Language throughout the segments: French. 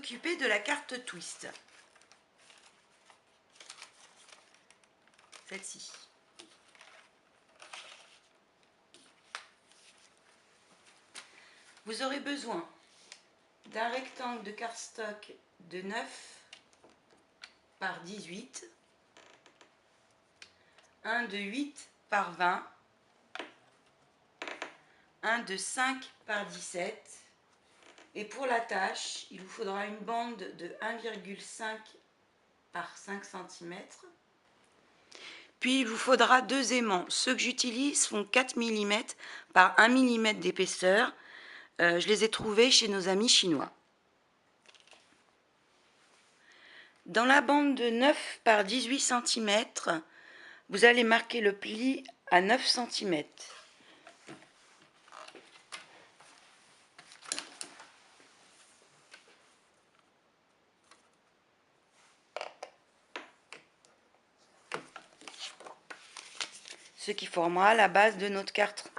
s'occuper de la carte twist. Celle-ci. Vous aurez besoin d'un rectangle de cardstock de 9 par 18, un de 8 par 20, un de 5 par 17, et pour la tâche, il vous faudra une bande de 1,5 par 5 cm. Puis il vous faudra deux aimants. Ceux que j'utilise font 4 mm par 1 mm d'épaisseur. Je les ai trouvés chez nos amis chinois. Dans la bande de 9 par 18 cm, vous allez marquer le pli à 9 cm. Ce qui formera la base de notre carte.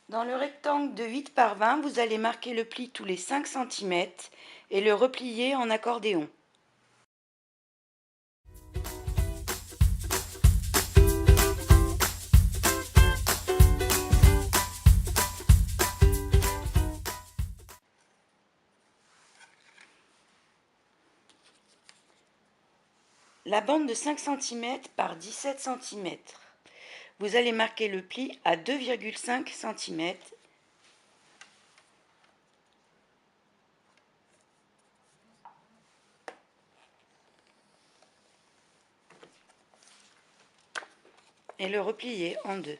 Dans le rectangle de 8 par 20, vous allez marquer le pli tous les 5 cm et le replier en accordéon. La bande de 5 cm par 17 cm. Vous allez marquer le pli à 2,5 cm et le replier en deux.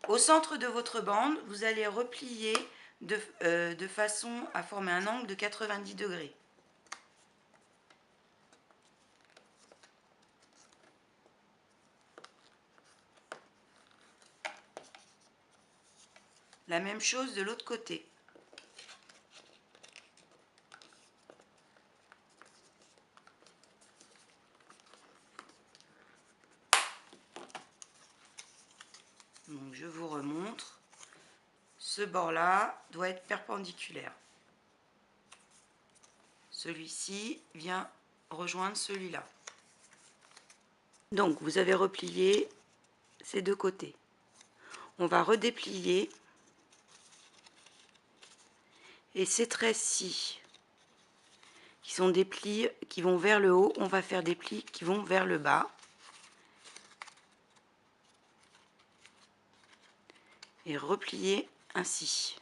Au centre de votre bande, vous allez replier de façon à former un angle de 90 degrés. La même chose de l'autre côté. Donc je vous remontre. Ce bord-là doit être perpendiculaire. Celui-ci vient rejoindre celui-là. Donc vous avez replié ces deux côtés. On va redéplier et ces traits-ci qui sont des plis qui vont vers le haut, on va faire des plis qui vont vers le bas. Et replier ainsi.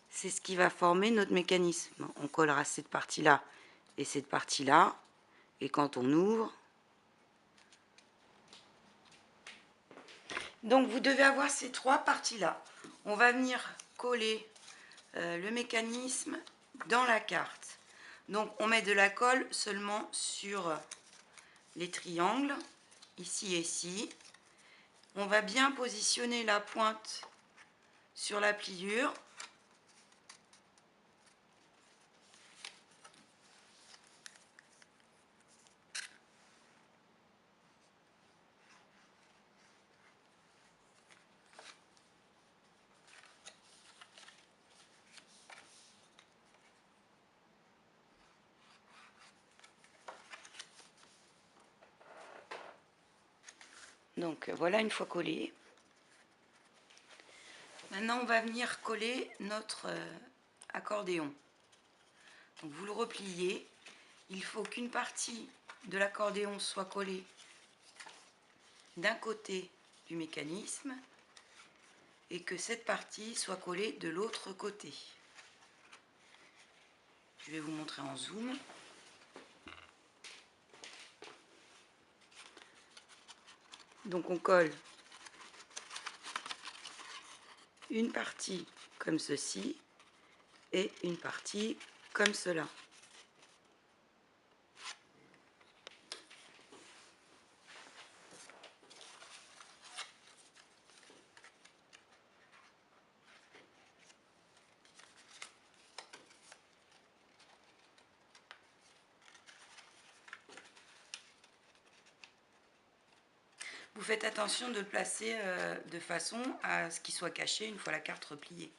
C'est ce qui va former notre mécanisme. On collera cette partie-là et cette partie-là. Et quand on ouvre... Donc vous devez avoir ces trois parties-là. On va venir coller le mécanisme dans la carte. Donc on met de la colle seulement sur les triangles, ici et ici. On va bien positionner la pointe sur la pliure. Donc voilà, une fois collé. Maintenant on va venir coller notre accordéon. Donc vous le repliez. Il faut qu'une partie de l'accordéon soit collée d'un côté du mécanisme et que cette partie soit collée de l'autre côté. Je vais vous montrer en zoom. Donc on colle une partie comme ceci et une partie comme cela. Vous faites attention de le placer de façon à ce qu'il soit caché une fois la carte repliée.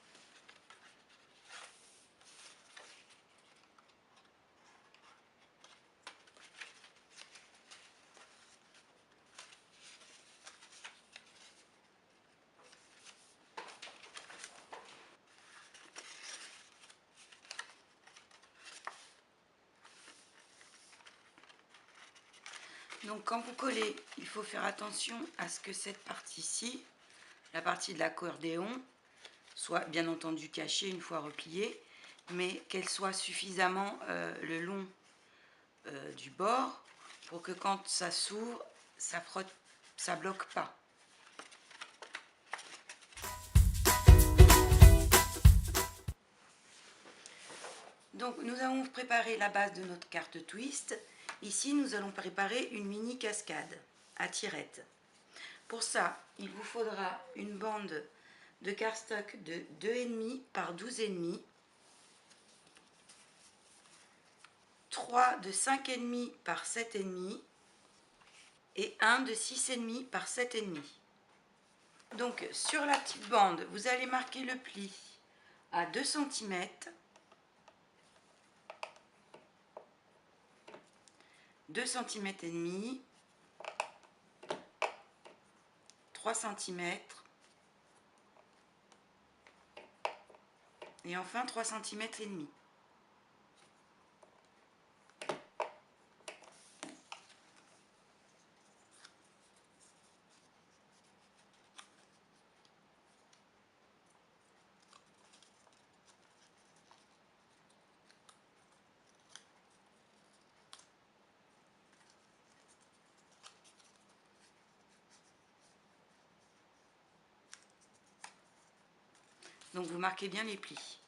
Donc quand vous collez, il faut faire attention à ce que cette partie-ci, la partie de l'accordéon, soit bien entendu cachée une fois repliée, mais qu'elle soit suffisamment le long du bord pour que quand ça s'ouvre, ça frotte, ça bloque pas. Donc nous avons préparé la base de notre carte twist. Ici nous allons préparer une mini cascade à tirettes. Pour ça, il vous faudra une bande de cardstock de 2,5 par 12,5, 3 de 5,5 par 7,5 et 1 de 6,5 par 7,5. Donc sur la petite bande, vous allez marquer le pli à 2 cm, 2 cm et demi, 3 cm et enfin 3 cm et demi. Donc vous marquez bien les plis.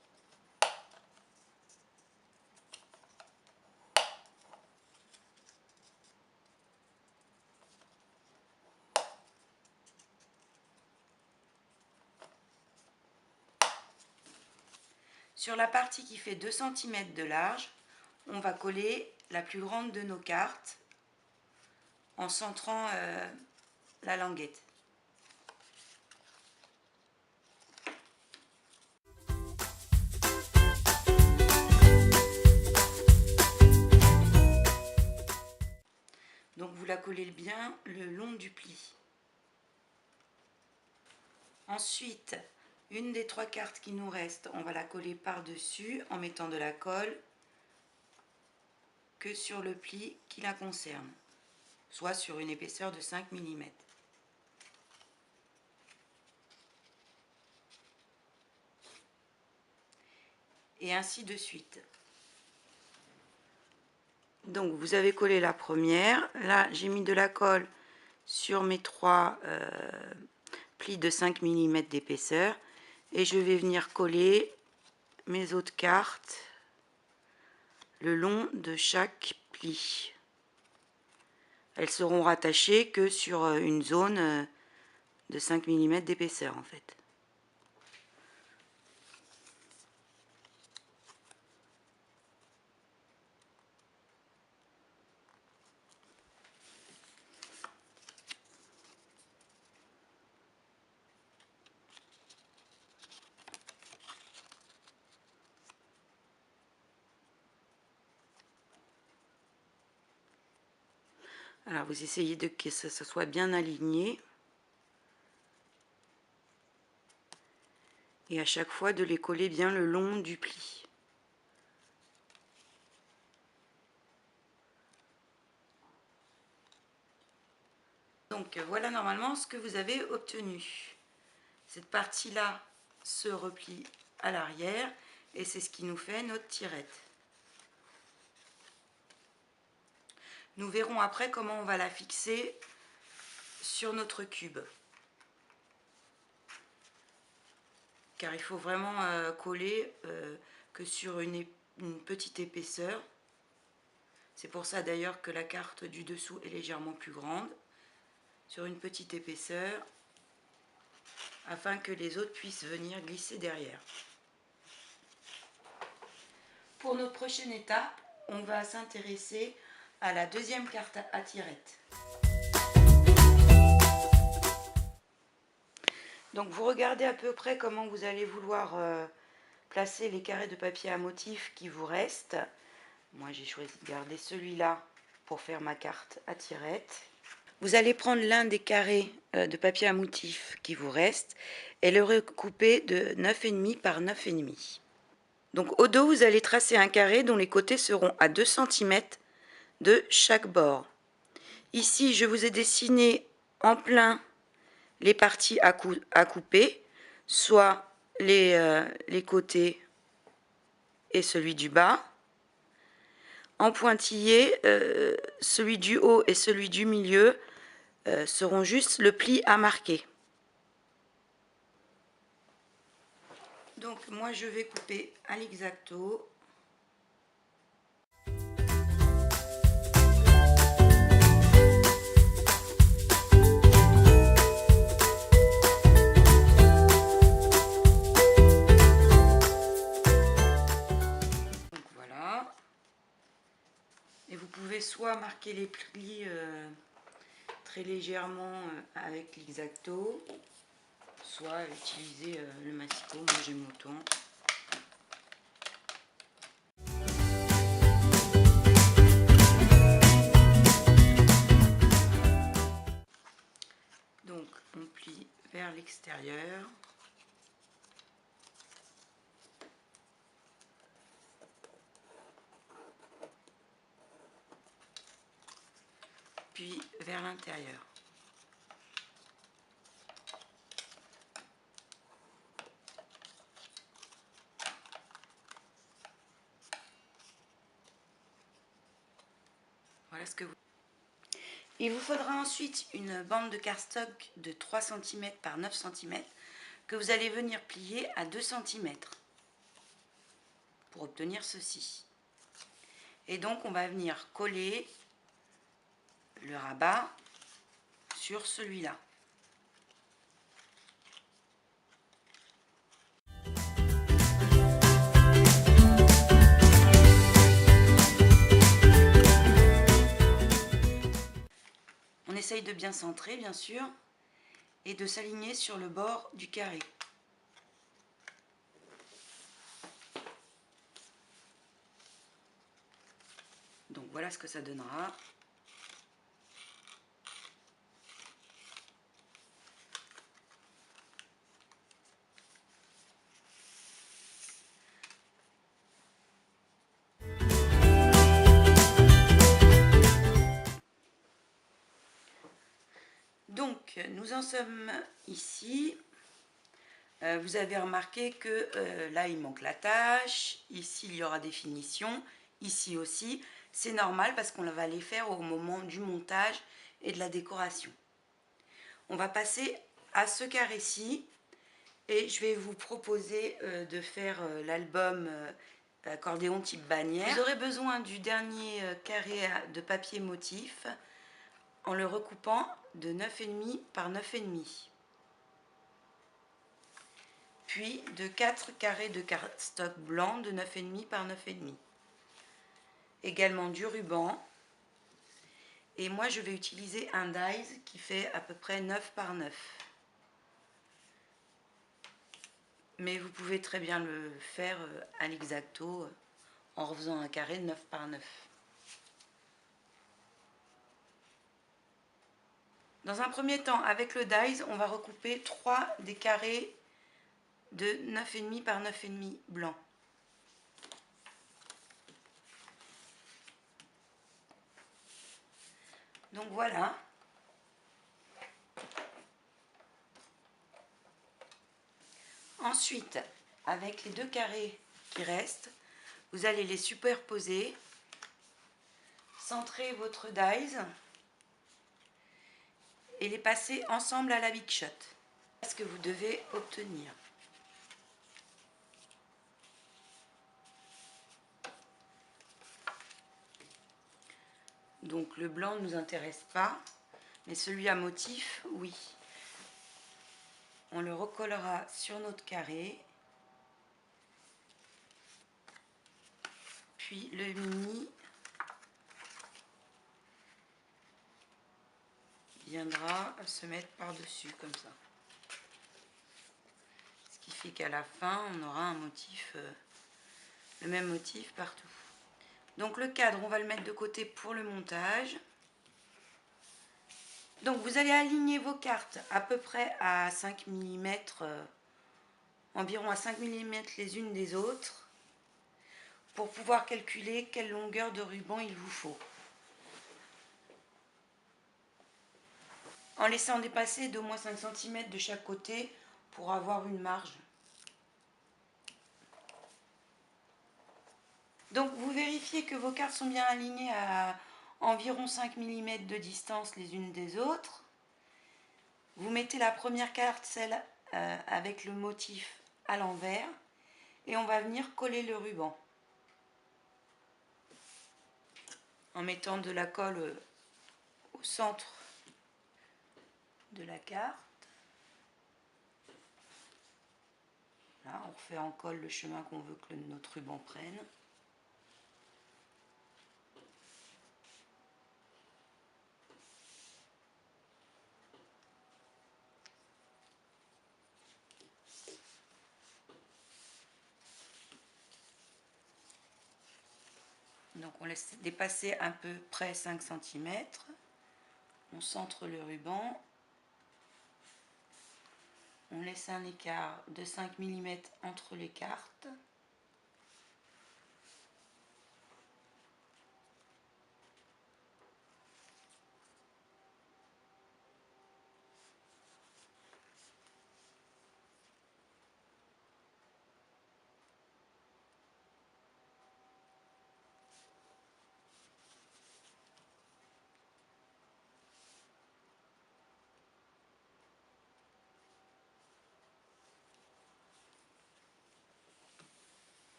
Sur la partie qui fait 2 cm de large, on va coller la plus grande de nos cartes en centrant la languette. Donc vous la collez bien le long du pli. Ensuite, une des 3 cartes qui nous restent, on va la coller par-dessus en mettant de la colle que sur le pli qui la concerne, soit sur une épaisseur de 5 mm. Et ainsi de suite. Donc vous avez collé la première, là j'ai mis de la colle sur mes 3 plis de 5 mm d'épaisseur et je vais venir coller mes autres cartes le long de chaque pli. Elles seront rattachées que sur une zone de 5 mm d'épaisseur en fait. Alors vous essayez de que ça soit bien aligné. Et à chaque fois de les coller bien le long du pli. Donc voilà normalement ce que vous avez obtenu. Cette partie-là se replie à l'arrière et c'est ce qui nous fait notre tirette. Nous verrons après comment on va la fixer sur notre cube. Car il faut vraiment coller que sur une petite épaisseur. C'est pour ça d'ailleurs que la carte du dessous est légèrement plus grande. Sur une petite épaisseur, afin que les autres puissent venir glisser derrière. Pour notre prochaine étape, on va s'intéresser à la deuxième carte à tirette. Donc vous regardez à peu près comment vous allez vouloir placer les carrés de papier à motif qui vous restent. Moi j'ai choisi de garder celui-là pour faire ma carte à tirettes. Vous allez prendre l'un des carrés de papier à motif qui vous reste et le recouper de 9,5 par 9,5. Donc au dos, vous allez tracer un carré dont les côtés seront à 2 cm de chaque bord. Ici, je vous ai dessiné en plein les parties à couper, soit les côtés et celui du bas. En pointillé, celui du haut et celui du milieu seront juste le pli à marquer. Donc moi je vais couper à l'exacto. Donc voilà. Et vous pouvez soit marquer les plis très légèrement avec l'exacto, soit utiliser le massicot. Moi j'aime autant. Donc on plie vers l'extérieur. Puis vers l'intérieur. Voilà ce que vous... Il vous faudra ensuite une bande de cardstock de 3 cm par 9 cm que vous allez venir plier à 2 cm pour obtenir ceci. Et donc on va venir coller le rabat sur celui-là. On essaye de bien centrer bien sûr et de s'aligner sur le bord du carré. Donc voilà ce que ça donnera. Donc nous en sommes ici. Vous avez remarqué que là il manque la tâche, ici il y aura des finitions, ici aussi. C'est normal parce qu'on va les faire au moment du montage et de la décoration. On va passer à ce carré-ci et je vais vous proposer de faire l'album accordéon type bannière. Vous aurez besoin du dernier carré de papier motif en le recoupant de 9,5 par 9,5. Puis de 4 carrés de cardstock blanc de 9,5 par 9,5. Également du ruban. Et moi je vais utiliser un dies qui fait à peu près 9 par 9. Mais vous pouvez très bien le faire à l'exacto en refaisant un carré de 9 par 9. Dans un premier temps, avec le dies, on va recouper 3 des carrés de 9,5 par 9,5 blanc. Donc voilà. Ensuite, avec les 2 carrés qui restent, vous allez les superposer, centrer votre dies et les passer ensemble à la Big Shot. C'est ce que vous devez obtenir. Donc le blanc ne nous intéresse pas, mais celui à motif, oui. On le recollera sur notre carré. Puis le mini viendra se mettre par-dessus comme ça. vérifier qu'à la fin, on aura un motif, le même motif partout. Donc le cadre, on va le mettre de côté pour le montage. Donc vous allez aligner vos cartes à peu près à 5 mm, environ à 5 mm les unes des autres, pour pouvoir calculer quelle longueur de ruban il vous faut. En laissant dépasser d'au moins 5 cm de chaque côté pour avoir une marge. Donc vous vérifiez que vos cartes sont bien alignées à environ 5 mm de distance les unes des autres. Vous mettez la première carte, celle avec le motif à l'envers, et on va venir coller le ruban en mettant de la colle au centre de la carte. Là, on refait en colle le chemin qu'on veut que notre ruban prenne. Donc on laisse dépasser à peu près 5 cm. On centre le ruban. On laisse un écart de 5 mm entre les cartes.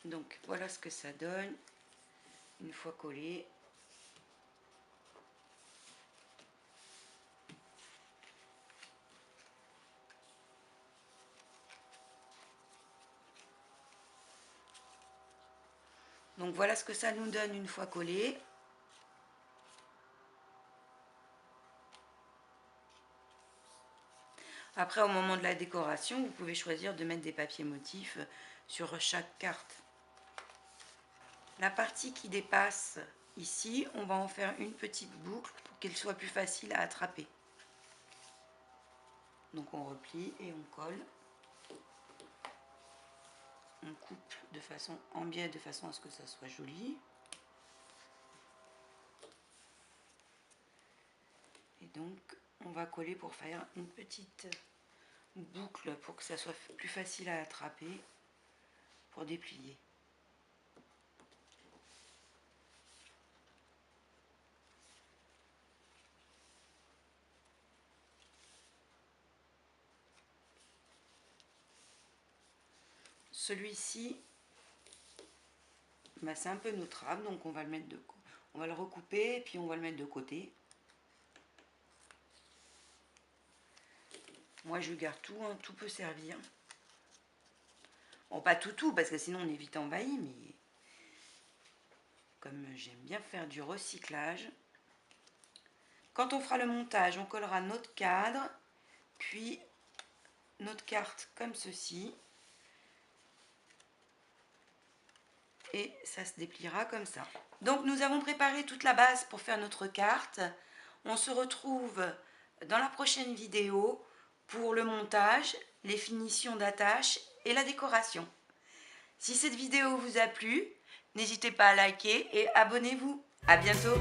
Donc voilà ce que ça donne une fois collé. Donc voilà ce que ça nous donne une fois collé. Après, au moment de la décoration, vous pouvez choisir de mettre des papiers motifs sur chaque carte. La partie qui dépasse ici, on va en faire une petite boucle pour qu'elle soit plus facile à attraper. Donc on replie et on colle. On coupe de façon en biais de façon à ce que ça soit joli. Et donc on va coller pour faire une petite boucle pour que ça soit plus facile à attraper pour déplier. Celui-ci, bah, c'est un peu notre donc on va le mettre on va le recouper et puis on va le mettre de côté. Moi je garde tout, hein, tout peut servir. Bon, pas tout parce que sinon on est vite envahi, mais comme j'aime bien faire du recyclage. Quand on fera le montage, on collera notre cadre, puis notre carte comme ceci. Et ça se dépliera comme ça. Donc nous avons préparé toute la base pour faire notre carte. On se retrouve dans la prochaine vidéo pour le montage, les finitions d'attache et la décoration. Si cette vidéo vous a plu, n'hésitez pas à liker et abonnez-vous. À bientôt.